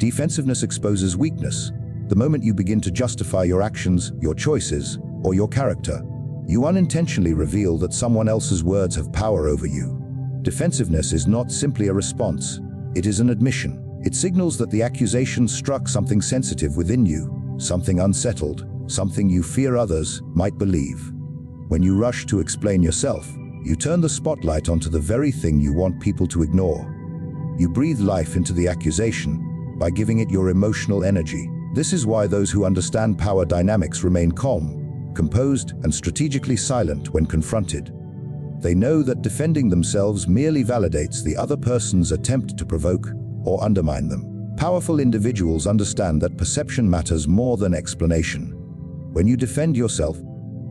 Defensiveness exposes weakness. The moment you begin to justify your actions, your choices, or your character, you unintentionally reveal that someone else's words have power over you. Defensiveness is not simply a response, it is an admission. It signals that the accusation struck something sensitive within you, something unsettled, something you fear others might believe. When you rush to explain yourself, you turn the spotlight onto the very thing you want people to ignore. You breathe life into the accusation by giving it your emotional energy. This is why those who understand power dynamics remain calm, composed, and strategically silent when confronted. They know that defending themselves merely validates the other person's attempt to provoke or undermine them. Powerful individuals understand that perception matters more than explanation. When you defend yourself,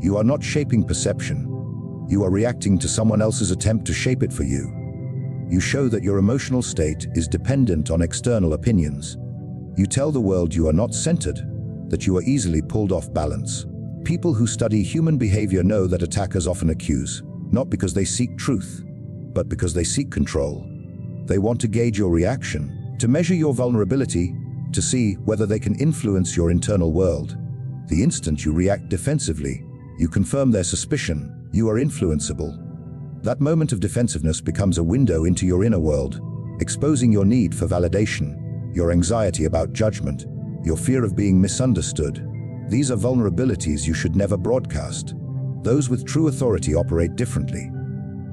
you are not shaping perception. You are reacting to someone else's attempt to shape it for you. You show that your emotional state is dependent on external opinions. You tell the world you are not centered, that you are easily pulled off balance. People who study human behavior know that attackers often accuse, not because they seek truth, but because they seek control. They want to gauge your reaction, to measure your vulnerability, to see whether they can influence your internal world. The instant you react defensively, you confirm their suspicion, you are influenceable. That moment of defensiveness becomes a window into your inner world, exposing your need for validation, your anxiety about judgment, your fear of being misunderstood. These are vulnerabilities you should never broadcast. Those with true authority operate differently.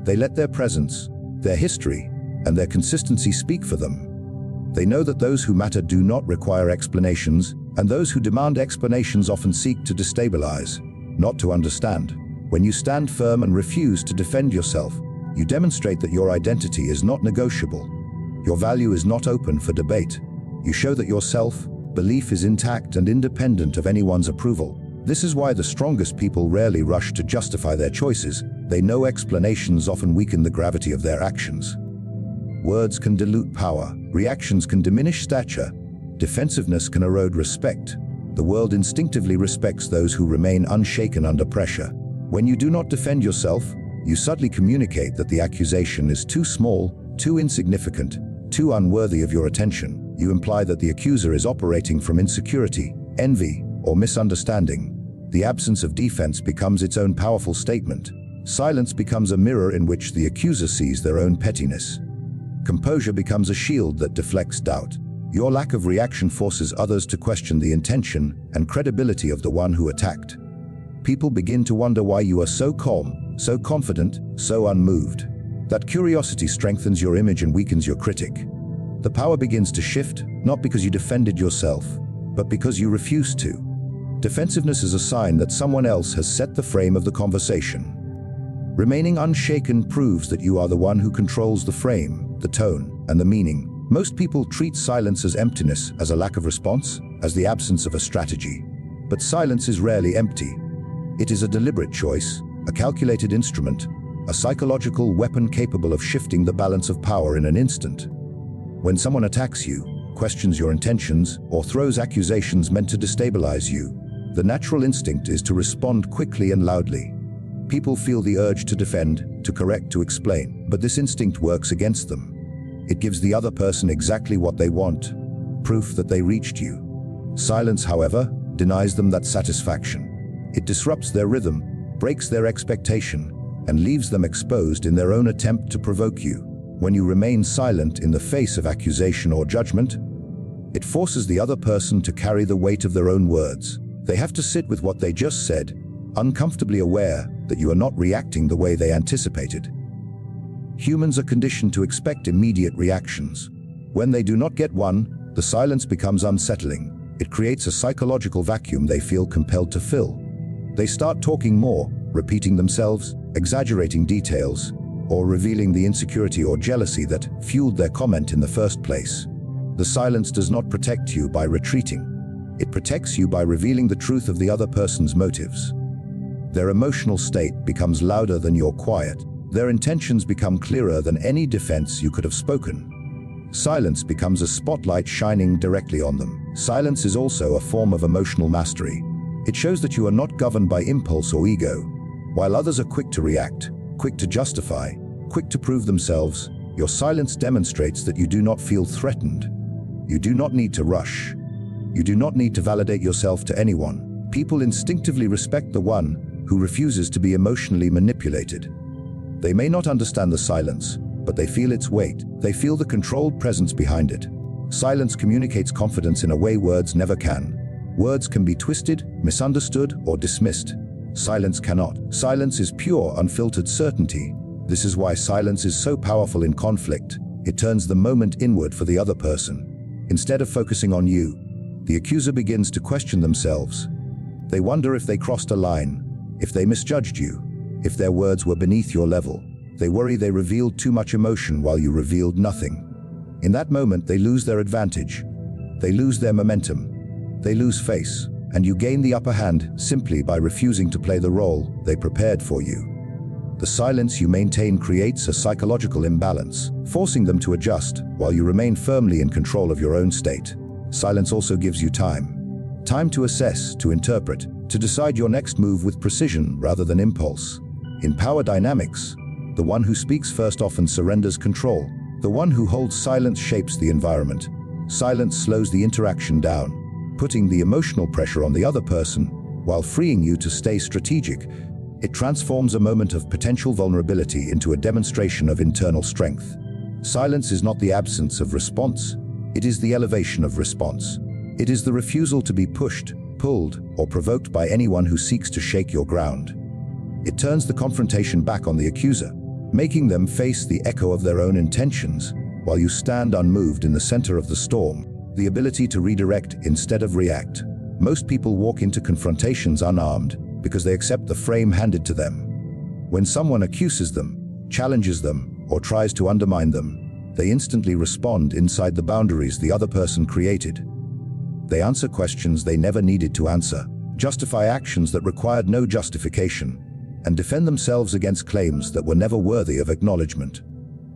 They let their presence, their history, and their consistency speak for them. They know that those who matter do not require explanations, and those who demand explanations often seek to destabilize, not to understand. When you stand firm and refuse to defend yourself, you demonstrate that your identity is not negotiable. Your value is not open for debate. You show that your self-belief is intact and independent of anyone's approval. This is why the strongest people rarely rush to justify their choices. They know explanations often weaken the gravity of their actions. Words can dilute power, reactions can diminish stature, defensiveness can erode respect. The world instinctively respects those who remain unshaken under pressure. When you do not defend yourself, you subtly communicate that the accusation is too small, too insignificant, too unworthy of your attention. You imply that the accuser is operating from insecurity, envy, or misunderstanding. The absence of defense becomes its own powerful statement. Silence becomes a mirror in which the accuser sees their own pettiness. Composure becomes a shield that deflects doubt. Your lack of reaction forces others to question the intention and credibility of the one who attacked. People begin to wonder why you are so calm, so confident, so unmoved. That curiosity strengthens your image and weakens your critic. The power begins to shift, not because you defended yourself, but because you refused to. Defensiveness is a sign that someone else has set the frame of the conversation. Remaining unshaken proves that you are the one who controls the frame, the tone, and the meaning. Most people treat silence as emptiness, as a lack of response, as the absence of a strategy. But silence is rarely empty. It is a deliberate choice, a calculated instrument, a psychological weapon capable of shifting the balance of power in an instant. When someone attacks you, questions your intentions, or throws accusations meant to destabilize you, the natural instinct is to respond quickly and loudly. People feel the urge to defend, to correct, to explain, but this instinct works against them. It gives the other person exactly what they want, proof that they reached you. Silence, however, denies them that satisfaction. It disrupts their rhythm, breaks their expectation, and leaves them exposed in their own attempt to provoke you. When you remain silent in the face of accusation or judgment, it forces the other person to carry the weight of their own words. They have to sit with what they just said, uncomfortably aware that you are not reacting the way they anticipated. Humans are conditioned to expect immediate reactions. When they do not get one, the silence becomes unsettling. It creates a psychological vacuum they feel compelled to fill. They start talking more, repeating themselves, exaggerating details, or revealing the insecurity or jealousy that fueled their comment in the first place. The silence does not protect you by retreating. It protects you by revealing the truth of the other person's motives. Their emotional state becomes louder than your quiet. Their intentions become clearer than any defense you could have spoken. Silence becomes a spotlight shining directly on them. Silence is also a form of emotional mastery. It shows that you are not governed by impulse or ego. While others are quick to react, quick to justify, quick to prove themselves, your silence demonstrates that you do not feel threatened. You do not need to rush. You do not need to validate yourself to anyone. People instinctively respect the one who refuses to be emotionally manipulated. They may not understand the silence, but they feel its weight. They feel the controlled presence behind it. Silence communicates confidence in a way words never can. Words can be twisted, misunderstood, or dismissed. Silence cannot. Silence is pure, unfiltered certainty. This is why silence is so powerful in conflict. It turns the moment inward for the other person. Instead of focusing on you, the accuser begins to question themselves. They wonder if they crossed a line, if they misjudged you, if their words were beneath your level. They worry they revealed too much emotion while you revealed nothing. In that moment, they lose their advantage. They lose their momentum. They lose face, and you gain the upper hand simply by refusing to play the role they prepared for you. The silence you maintain creates a psychological imbalance, forcing them to adjust while you remain firmly in control of your own state. Silence also gives you time. Time to assess, to interpret, to decide your next move with precision rather than impulse. In power dynamics, the one who speaks first often surrenders control. The one who holds silence shapes the environment. Silence slows the interaction down, putting the emotional pressure on the other person while freeing you to stay strategic. It transforms a moment of potential vulnerability into a demonstration of internal strength. Silence is not the absence of response. It is the elevation of response. It is the refusal to be pushed, pulled, or provoked by anyone who seeks to shake your ground. It turns the confrontation back on the accuser, making them face the echo of their own intentions, while you stand unmoved in the center of the storm. The ability to redirect instead of react. Most people walk into confrontations unarmed because they accept the frame handed to them. When someone accuses them, challenges them, or tries to undermine them, they instantly respond inside the boundaries the other person created. They answer questions they never needed to answer, justify actions that required no justification, and defend themselves against claims that were never worthy of acknowledgement.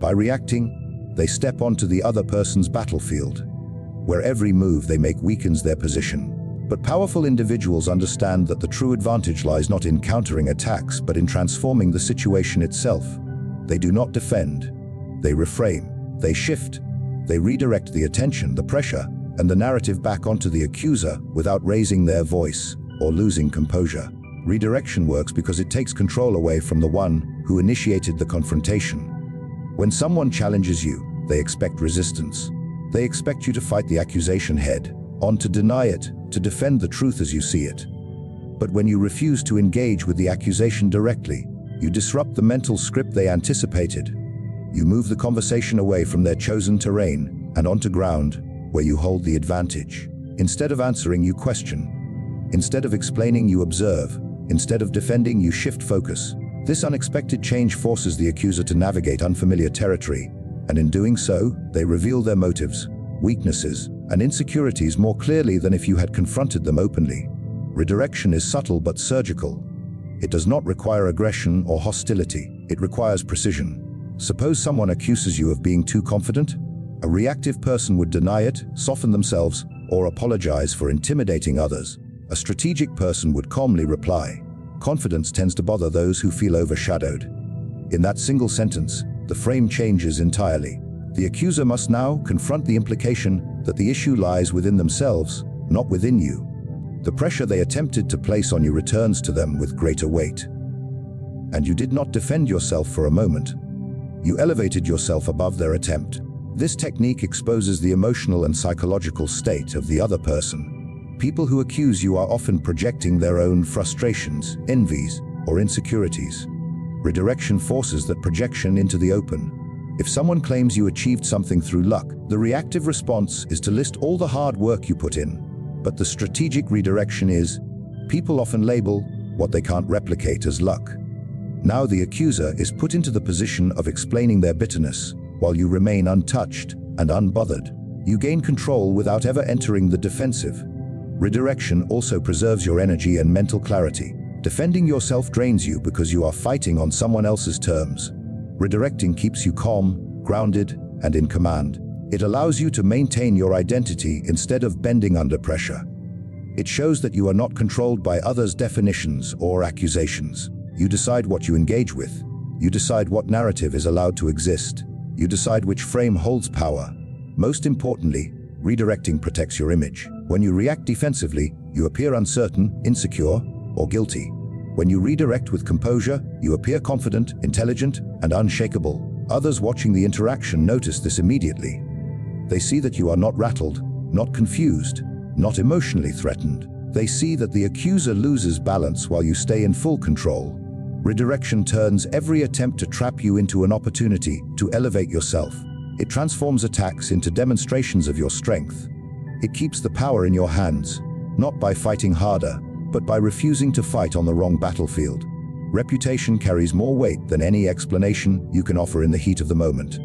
By reacting, they step onto the other person's battlefield, where every move they make weakens their position. But powerful individuals understand that the true advantage lies not in countering attacks, but in transforming the situation itself. They do not defend. They reframe. They shift. They redirect the attention, the pressure, and the narrative back onto the accuser without raising their voice or losing composure. Redirection works because it takes control away from the one who initiated the confrontation. When someone challenges you, they expect resistance. They expect you to fight the accusation head on, to deny it, to defend the truth as you see it. But when you refuse to engage with the accusation directly, you disrupt the mental script they anticipated. You move the conversation away from their chosen terrain and onto ground where you hold the advantage. Instead of answering, you question. Instead of explaining, you observe. Instead of defending, you shift focus. This unexpected change forces the accuser to navigate unfamiliar territory, and in doing so, they reveal their motives, weaknesses, and insecurities more clearly than if you had confronted them openly. Redirection is subtle but surgical. It does not require aggression or hostility. It requires precision. Suppose someone accuses you of being too confident. A reactive person would deny it, soften themselves, or apologize for intimidating others. A strategic person would calmly reply. Confidence tends to bother those who feel overshadowed. In that single sentence, the frame changes entirely. The accuser must now confront the implication that the issue lies within themselves, not within you. The pressure they attempted to place on you returns to them with greater weight. And you did not defend yourself for a moment. You elevated yourself above their attempt. This technique exposes the emotional and psychological state of the other person. People who accuse you are often projecting their own frustrations, envies, or insecurities. Redirection forces that projection into the open. If someone claims you achieved something through luck, the reactive response is to list all the hard work you put in. But the strategic redirection is, people often label what they can't replicate as luck. Now the accuser is put into the position of explaining their bitterness, while you remain untouched and unbothered. You gain control without ever entering the defensive. Redirection also preserves your energy and mental clarity. Defending yourself drains you because you are fighting on someone else's terms. Redirecting keeps you calm, grounded, and in command. It allows you to maintain your identity instead of bending under pressure. It shows that you are not controlled by others' definitions or accusations. You decide what you engage with. You decide what narrative is allowed to exist. You decide which frame holds power. Most importantly, Redirecting protects your image. When you react defensively, you appear uncertain, insecure, or guilty. When you redirect with composure, you appear confident, intelligent, and unshakable. Others watching the interaction notice this immediately. They see that you are not rattled, not confused, not emotionally threatened. They see that the accuser loses balance while you stay in full control. Redirection turns every attempt to trap you into an opportunity to elevate yourself. It transforms attacks into demonstrations of your strength. It keeps the power in your hands, not by fighting harder, but by refusing to fight on the wrong battlefield. Reputation carries more weight than any explanation you can offer in the heat of the moment.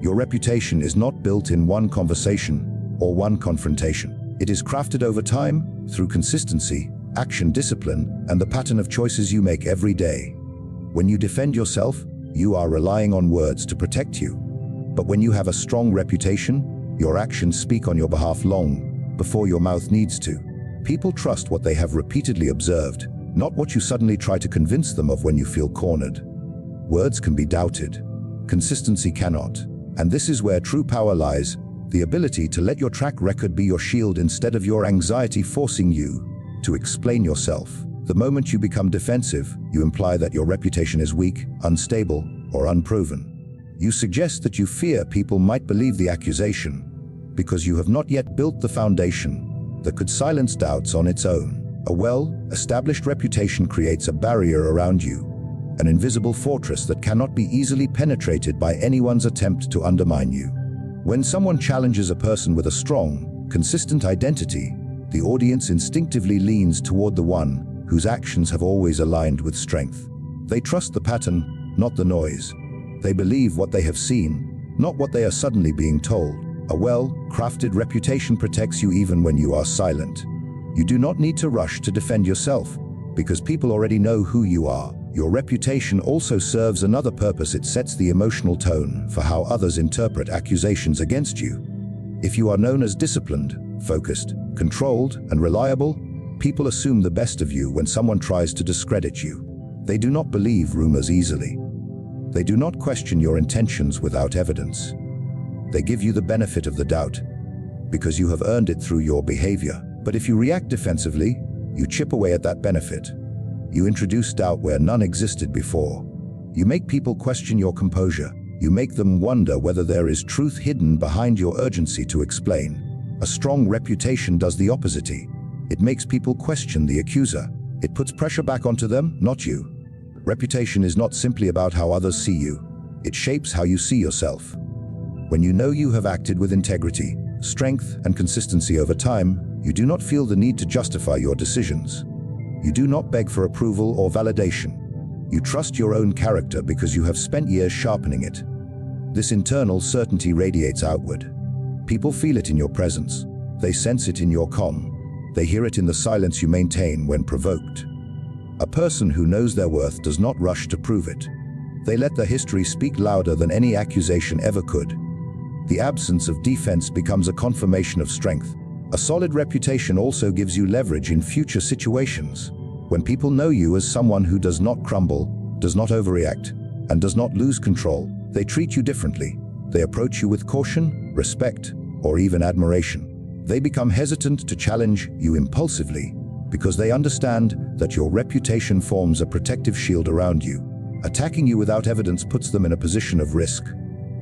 Your reputation is not built in one conversation or one confrontation. It is crafted over time through consistency, action discipline, and the pattern of choices you make every day. When you defend yourself, you are relying on words to protect you. But when you have a strong reputation, your actions speak on your behalf long before your mouth needs to. People trust what they have repeatedly observed, not what you suddenly try to convince them of when you feel cornered. Words can be doubted. Consistency cannot. And this is where true power lies, the ability to let your track record be your shield instead of your anxiety forcing you to explain yourself. The moment you become defensive, you imply that your reputation is weak, unstable, or unproven. You suggest that you fear people might believe the accusation because you have not yet built the foundation that could silence doubts on its own. A well-established reputation creates a barrier around you, an invisible fortress that cannot be easily penetrated by anyone's attempt to undermine you. When someone challenges a person with a strong, consistent identity, the audience instinctively leans toward the one whose actions have always aligned with strength. They trust the pattern, not the noise. They believe what they have seen, not what they are suddenly being told. A well-crafted reputation protects you even when you are silent. You do not need to rush to defend yourself, because people already know who you are. Your reputation also serves another purpose. It sets the emotional tone for how others interpret accusations against you. If you are known as disciplined, focused, controlled, and reliable, people assume the best of you when someone tries to discredit you. They do not believe rumors easily. They do not question your intentions without evidence. They give you the benefit of the doubt, because you have earned it through your behavior. But if you react defensively, you chip away at that benefit. You introduce doubt where none existed before. You make people question your composure. You make them wonder whether there is truth hidden behind your urgency to explain. A strong reputation does the opposite. It makes people question the accuser. It puts pressure back onto them, not you. Reputation is not simply about how others see you. It shapes how you see yourself. When you know you have acted with integrity, strength, and consistency over time, you do not feel the need to justify your decisions. You do not beg for approval or validation. You trust your own character because you have spent years sharpening it. This internal certainty radiates outward. People feel it in your presence. They sense it in your calm. They hear it in the silence you maintain when provoked. A person who knows their worth does not rush to prove it. They let their history speak louder than any accusation ever could. The absence of defense becomes a confirmation of strength. A solid reputation also gives you leverage in future situations. When people know you as someone who does not crumble, does not overreact, and does not lose control, they treat you differently. They approach you with caution, respect, or even admiration. They become hesitant to challenge you impulsively because they understand that your reputation forms a protective shield around you. Attacking you without evidence puts them in a position of risk.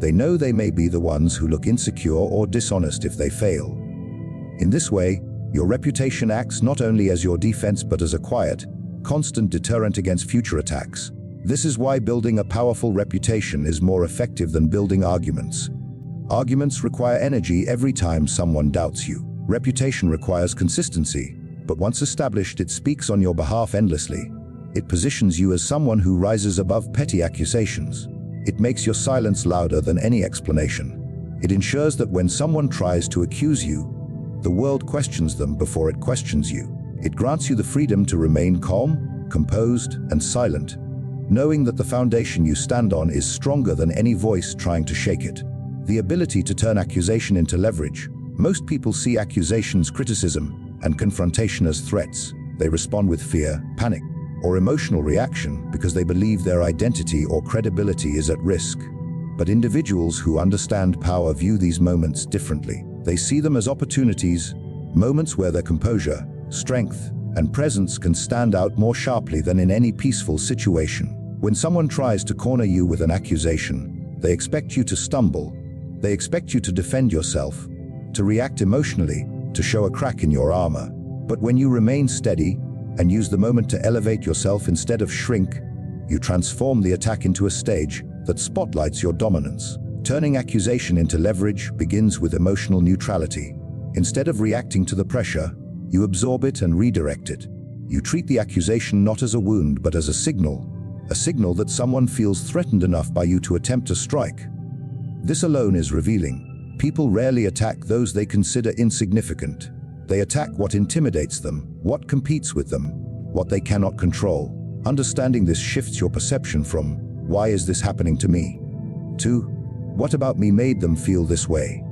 They know they may be the ones who look insecure or dishonest if they fail. In this way, your reputation acts not only as your defense but as a quiet, constant deterrent against future attacks. This is why building a powerful reputation is more effective than building arguments. Arguments require energy every time someone doubts you. Reputation requires consistency, but once established, it speaks on your behalf endlessly. It positions you as someone who rises above petty accusations. It makes your silence louder than any explanation. It ensures that when someone tries to accuse you, the world questions them before it questions you. It grants you the freedom to remain calm, composed, and silent, knowing that the foundation you stand on is stronger than any voice trying to shake it. The ability to turn accusation into leverage. Most people see accusations, criticism, and confrontation as threats. They respond with fear, panic, or emotional reaction because they believe their identity or credibility is at risk. But individuals who understand power view these moments differently. They see them as opportunities, moments where their composure, strength, and presence can stand out more sharply than in any peaceful situation. When someone tries to corner you with an accusation, they expect you to stumble. They expect you to defend yourself, to react emotionally, to show a crack in your armor. But when you remain steady and use the moment to elevate yourself instead of shrink, you transform the attack into a stage that spotlights your dominance. Turning accusation into leverage begins with emotional neutrality. Instead of reacting to the pressure, you absorb it and redirect it. You treat the accusation not as a wound but as a signal that someone feels threatened enough by you to attempt to strike. This alone is revealing. People rarely attack those they consider insignificant. They attack what intimidates them, what competes with them, what they cannot control. Understanding this shifts your perception from, "Why is this happening to me?" to, "What about me made them feel this way?"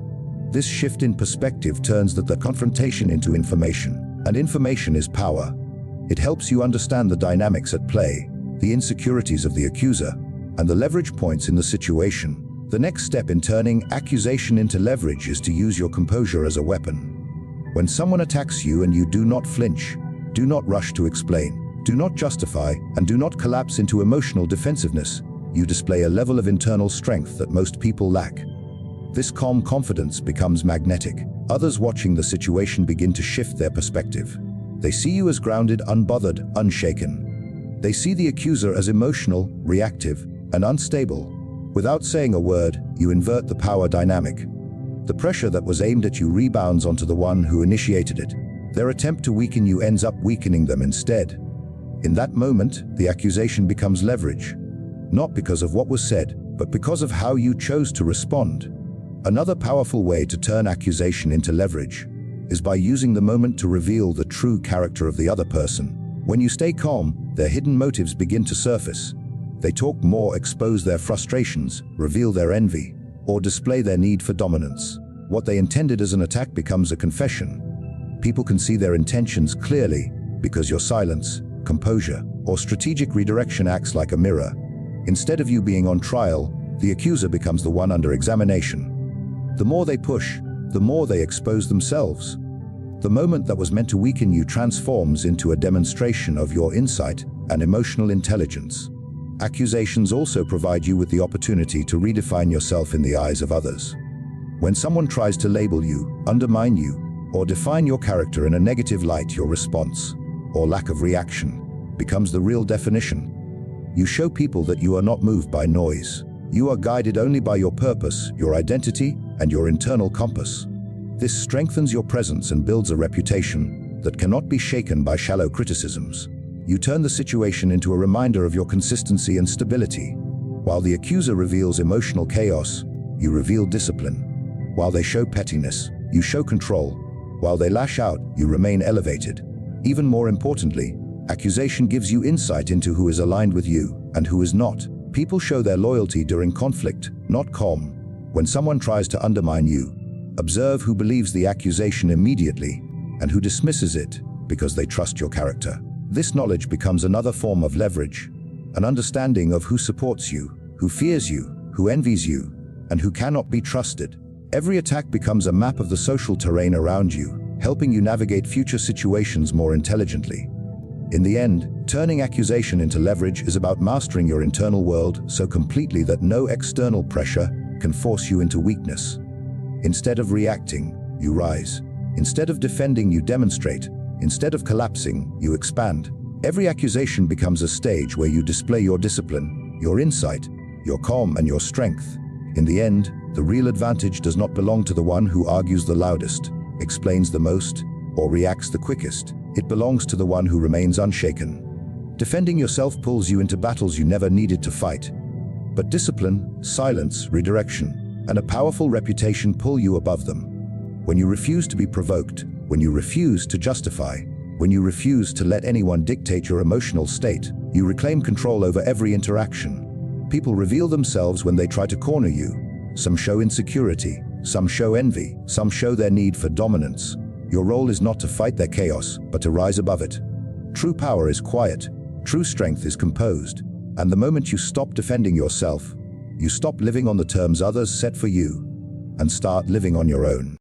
This shift in perspective turns the confrontation into information, and information is power. It helps you understand the dynamics at play, the insecurities of the accuser, and the leverage points in the situation. The next step in turning accusation into leverage is to use your composure as a weapon. When someone attacks you and you do not flinch, do not rush to explain, do not justify, and do not collapse into emotional defensiveness, you display a level of internal strength that most people lack. This calm confidence becomes magnetic. Others watching the situation begin to shift their perspective. They see you as grounded, unbothered, unshaken. They see the accuser as emotional, reactive, and unstable. Without saying a word, you invert the power dynamic. The pressure that was aimed at you rebounds onto the one who initiated it. Their attempt to weaken you ends up weakening them instead. In that moment, the accusation becomes leverage, not because of what was said, but because of how you chose to respond. Another powerful way to turn accusation into leverage is by using the moment to reveal the true character of the other person. When you stay calm, their hidden motives begin to surface. They talk more, expose their frustrations, reveal their envy, or display their need for dominance. What they intended as an attack becomes a confession. People can see their intentions clearly because your silence, composure, or strategic redirection acts like a mirror. Instead of you being on trial, the accuser becomes the one under examination. The more they push, the more they expose themselves. The moment that was meant to weaken you transforms into a demonstration of your insight and emotional intelligence. Accusations also provide you with the opportunity to redefine yourself in the eyes of others. When someone tries to label you, undermine you, or define your character in a negative light, your response, or lack of reaction, becomes the real definition. You show people that you are not moved by noise. You are guided only by your purpose, your identity, and your internal compass. This strengthens your presence and builds a reputation that cannot be shaken by shallow criticisms. You turn the situation into a reminder of your consistency and stability. While the accuser reveals emotional chaos, you reveal discipline. While they show pettiness, you show control. While they lash out, you remain elevated. Even more importantly, accusation gives you insight into who is aligned with you and who is not. People show their loyalty during conflict, not calm. When someone tries to undermine you, observe who believes the accusation immediately and who dismisses it because they trust your character. This knowledge becomes another form of leverage, an understanding of who supports you, who fears you, who envies you, and who cannot be trusted. Every attack becomes a map of the social terrain around you, helping you navigate future situations more intelligently. In the end, turning accusation into leverage is about mastering your internal world so completely that no external pressure can force you into weakness. Instead of reacting, you rise. Instead of defending, you demonstrate. Instead of collapsing, you expand. Every accusation becomes a stage where you display your discipline, your insight, your calm, and your strength. In the end, the real advantage does not belong to the one who argues the loudest, explains the most, or reacts the quickest. It belongs to the one who remains unshaken. Defending yourself pulls you into battles you never needed to fight. But discipline, silence, redirection, and a powerful reputation pull you above them. When you refuse to be provoked, when you refuse to justify, when you refuse to let anyone dictate your emotional state, you reclaim control over every interaction. People reveal themselves when they try to corner you. Some show insecurity, some show envy, some show their need for dominance. Your role is not to fight their chaos, but to rise above it. True power is quiet. True strength is composed. And the moment you stop defending yourself, you stop living on the terms others set for you and start living on your own.